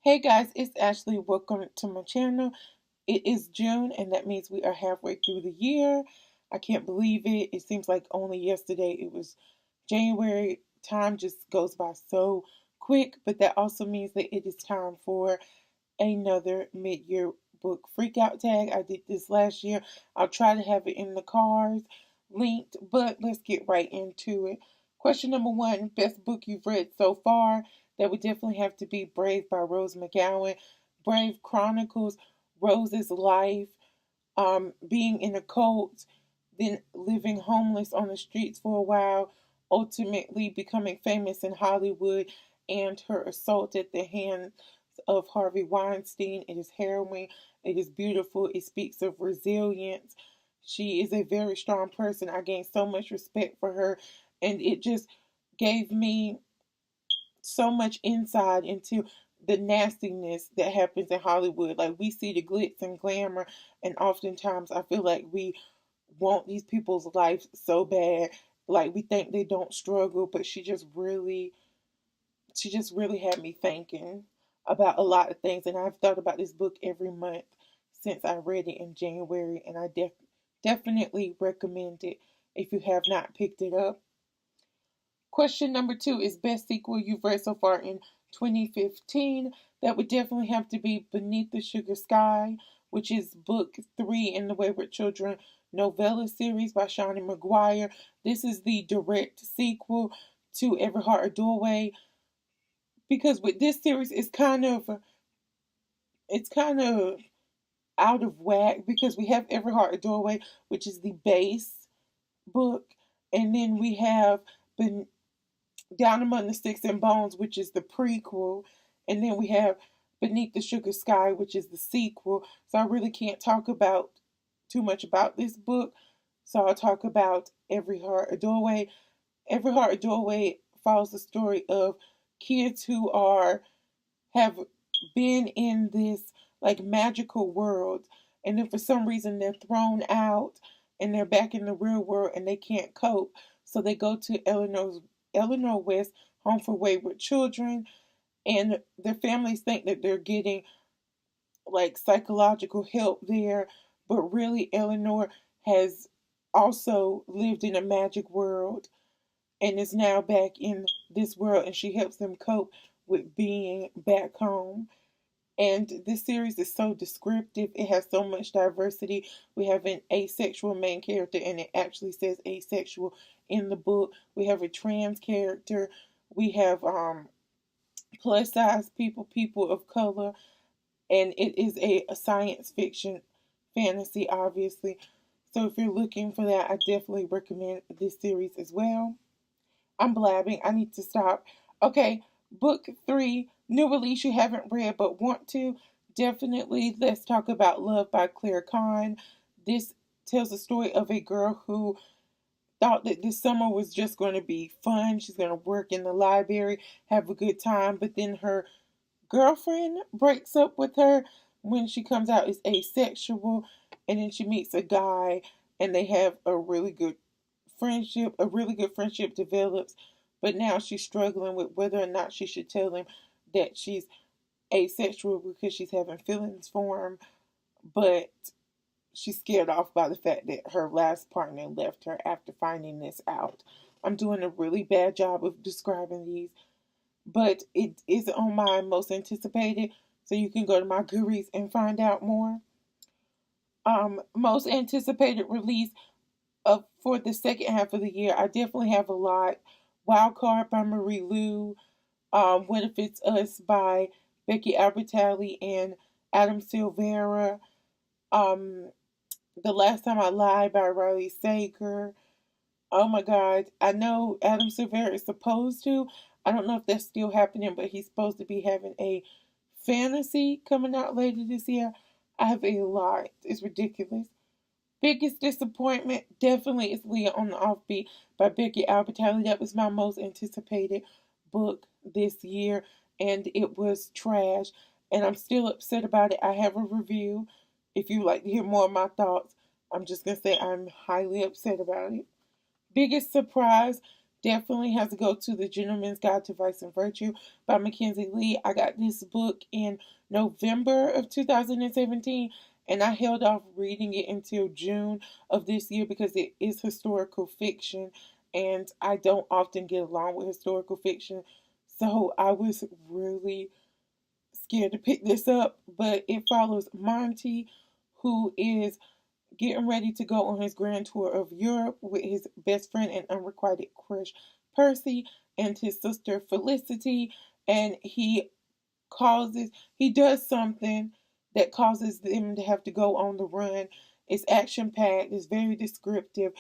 Hey guys, it's Ashley. Welcome to my channel. It is June, and that means we are halfway through the year. I can't believe it. It seems like only yesterday it was January. Time just goes by so quick, but that also means that it is time for another mid-year book freakout tag. I did this last year. I'll try to have it in the cards linked, but let's get right into it. Question number one, best book you've read so far. That would definitely have to be Brave by Rose McGowan. Brave chronicles Rose's life, being in a cult, then living homeless on the streets for a while, ultimately becoming famous in Hollywood, and her assault at the hands of Harvey Weinstein. It is harrowing. It is beautiful. It speaks of resilience. She is a very strong person. I gained so much respect for her, and it just gave me so much insight into the nastiness that happens in Hollywood. Like, we see the glitz and glamour, and oftentimes I feel like we want these people's lives so bad. Like, we think they don't struggle, but she just really had me thinking about a lot of things, and I've thought about this book every month since I read it in January, and I definitely recommend it if you have not picked it up. Question number two is best sequel you've read so far in 2015. That would definitely have to be Beneath the Sugar Sky, which is book three in the Wayward Children novella series by Shawnee McGuire. This is the direct sequel to Every Heart a Doorway, because with this series it's kind of out of whack, because we have Every Heart a Doorway, which is the base book, and then we have been Down Among the Sticks and Bones, which is the prequel, and then we have Beneath the Sugar Sky, which is the sequel. So I really can't talk about too much about this book. So I'll talk about Every Heart a Doorway. Every Heart a Doorway follows the story of kids who have been in this like magical world, and then for some reason they're thrown out and they're back in the real world and they can't cope. So they go to Eleanor West Home for Wayward Children, and their families think that they're getting like psychological help there, but really Eleanor has also lived in a magic world and is now back in this world, and she helps them cope with being back home. And this series is so descriptive. It has so much diversity. We have an asexual main character, and it actually says asexual in the book. We have a trans character. We have plus size people, people of color, and it is a science fiction fantasy, obviously. So if you're looking for that, I definitely recommend this series as well. I'm blabbing. I need to stop. Okay, book three, new release you haven't read but want to. Definitely, let's talk about Love by Claire Kahn. This tells the story of a girl who thought that this summer was just going to be fun. She's going to work in the library, have a good time, but then her girlfriend breaks up with her when she comes out as asexual, and then she meets a guy, and they have a really good friendship. A really good friendship develops, but now she's struggling with whether or not she should tell him that she's asexual because she's having feelings for him, but she's scared off by the fact that her last partner left her after finding this out. I'm doing a really bad job of describing these, but it is on my most anticipated, so you can go to my Goodreads and find out more. Most anticipated release for the second half of the year, I definitely have a lot. Wild Card by Marie Lu, What If It's Us by Becky Albertalli and Adam Silvera, um, The Last Time I Lied by Riley Sager. Oh my God, I know Adam Silvera is supposed to. I don't know if that's still happening, but he's supposed to be having a fantasy coming out later this year. I have a lot. It's ridiculous. Biggest disappointment definitely is Leah on the Offbeat by Becky Albertalli. That was my most anticipated book this year, and it was trash. And I'm still upset about it. I have a review. If you like to hear more of my thoughts, I'm just gonna say I'm highly upset about it. Biggest surprise, definitely has to go to The Gentleman's Guide to Vice and Virtue by Mackenzie Lee. I got this book in November of 2017, and I held off reading it until June of this year because it is historical fiction, and I don't often get along with historical fiction. So I was really scared to pick this up, but it follows Monty, who is getting ready to go on his grand tour of Europe with his best friend and unrequited crush Percy and his sister Felicity, and he does something that causes them to have to go on the run. It's action packed, it's very descriptive,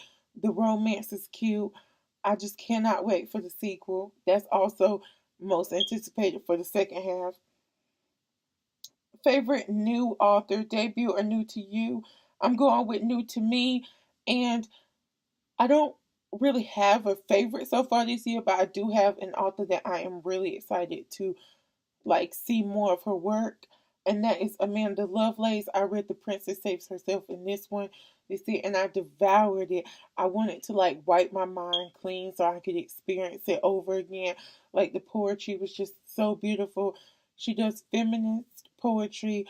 the romance is cute. I just cannot wait for the sequel. That's also most anticipated for the second half. Favorite new author, debut or new to you? I'm going with new to me, and I don't really have a favorite so far this year, but I do have an author that I am really excited to see more of her work, and that is Amanda Lovelace. I read The Princess Saves Herself in this one this year, and I devoured it. I wanted to wipe my mind clean so I could experience it over again. Like, the poetry was just so beautiful. She does feminist poetry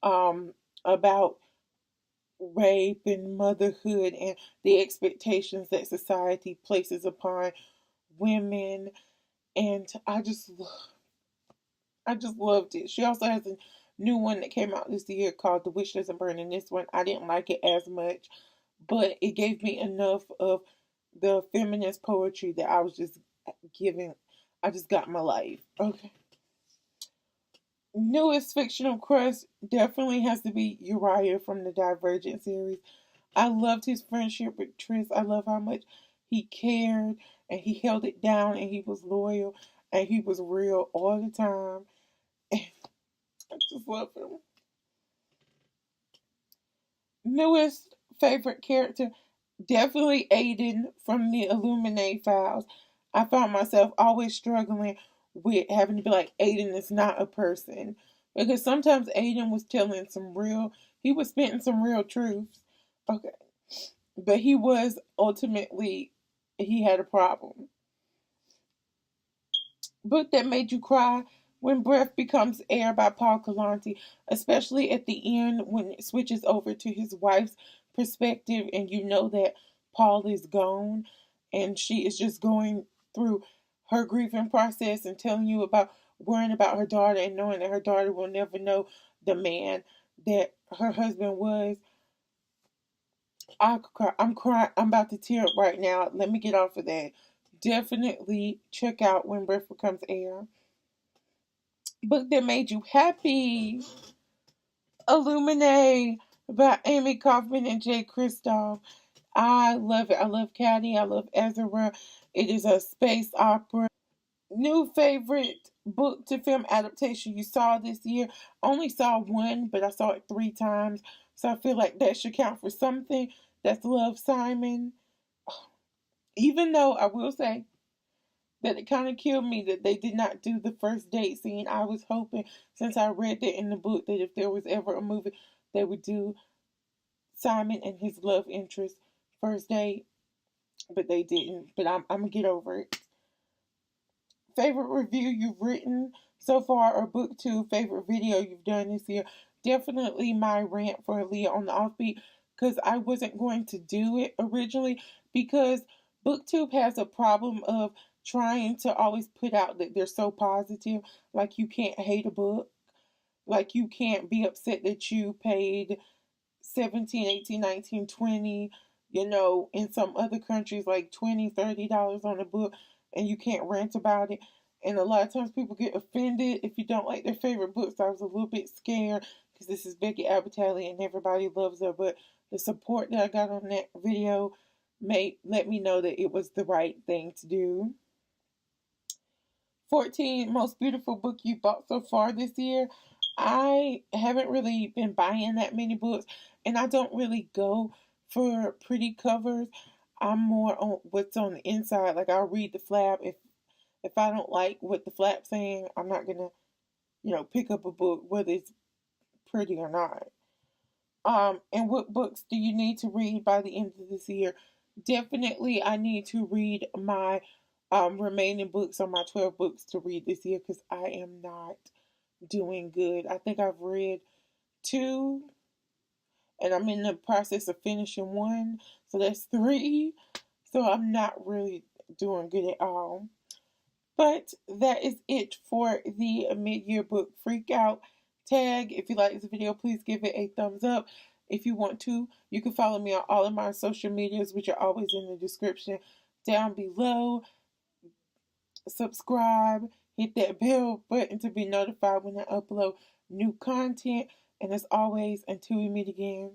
about rape and motherhood and the expectations that society places upon women, and I just loved it. She also has a new one that came out this year called The Witch Doesn't Burn. In this one, I didn't like it as much, but it gave me enough of the feminist poetry that I was just giving. I just got my life. Okay. Newest fictional crush definitely has to be Uriah from the Divergent series. I loved his friendship with Tris. I love how much he cared and he held it down and he was loyal and he was real all the time. I just love him. Newest favorite character, definitely Aiden from the Illuminate Files. I found myself always struggling with having to be like, Aiden is not a person. Because sometimes Aiden was telling he was spitting some real truths. Okay. But he had a problem. Book that made you cry, When Breath Becomes Air by Paul Kalante, especially at the end when it switches over to his wife's perspective and you know that Paul is gone and she is just going through her grieving process and telling you about worrying about her daughter and knowing that her daughter will never know the man that her husband was. I could cry. I'm crying. I'm about to tear up right now. Let me get off of that. Definitely check out When Breath Becomes Air. Book that made you happy. Illuminate by Amy Kaufman and Jay Kristoff. I love it. I love Caddy. I love Ezra. It is a space opera. New favorite book to film adaptation you saw this year. Only saw one, but I saw it 3 times. So I feel like that should count for something. That's Love, Simon. Even though I will say that it kind of killed me that they did not do the first date scene. I was hoping, since I read that in the book, that if there was ever a movie, they would do Simon and his love interest first date, but they didn't. But I'm gonna get over it. Favorite review you've written so far, or booktube favorite video you've done this year? Definitely my rant for Aaliyah on the Offbeat, because I wasn't going to do it originally because booktube has a problem of trying to always put out that they're so positive. Like, you can't hate a book. Like, you can't be upset that you paid 17, 18, 19, 20, in some other countries like $20, $30 on a book, and you can't rant about it. And a lot of times people get offended if you don't like their favorite books. So I was a little bit scared because this is Becky Abbatali and everybody loves her. But the support that I got on that video let me know that it was the right thing to do. 14 most beautiful book you bought so far this year. I haven't really been buying that many books, and I don't really go for pretty covers. I'm more on what's on the inside. Like, I'll read the flap. If I don't like what the flap's saying, I'm not gonna, pick up a book whether it's pretty or not. And what books do you need to read by the end of this year? Definitely, I need to read my remaining books on my 12 books to read this year because I am not doing good. I think I've read two, and I'm in the process of finishing one, so that's three. So I'm not really doing good at all. But that is it for the mid-year book Freakout tag. If you like this video, please give it a thumbs up. If you want to, you can follow me on all of my social medias, which are always in the description down below. Subscribe, hit that bell button to be notified when I upload new content. And as always, until we meet again,